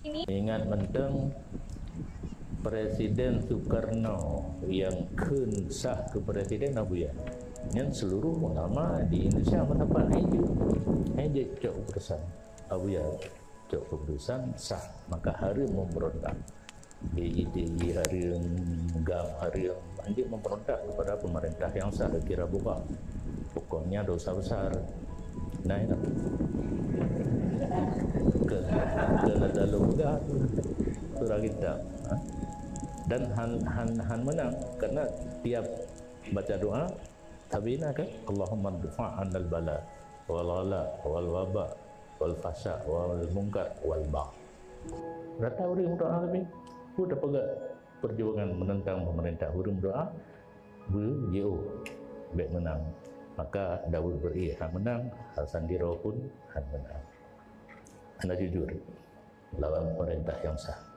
Ingat mentang Presiden Soekarno yang sah ke Presiden Abu Ya. Yang seluruh ulama di Indonesia mendapat hanya cok keputusan Abu Ya, cok keputusan sah. Maka hari memberontak. BITI hari GAM hari lanjut memberontak kepada pemerintah yang sah kira buka. Pokoknya dosa besar. Nah itu kena dalam juga surah kita. Dan han menang karena tiap baca doa tabina kan Allahumma dfa'an al-bala wal ghala wal waba wal fasha wal munkar wal bagh. Rata orang doa tapi sudah pegang perjuangan menentang pemerintah huruf doa berjauh baik menang. Maka Daud beri han menang, Hasan Diro pun han menang. Anda jujur lawan pemerintah yang sah.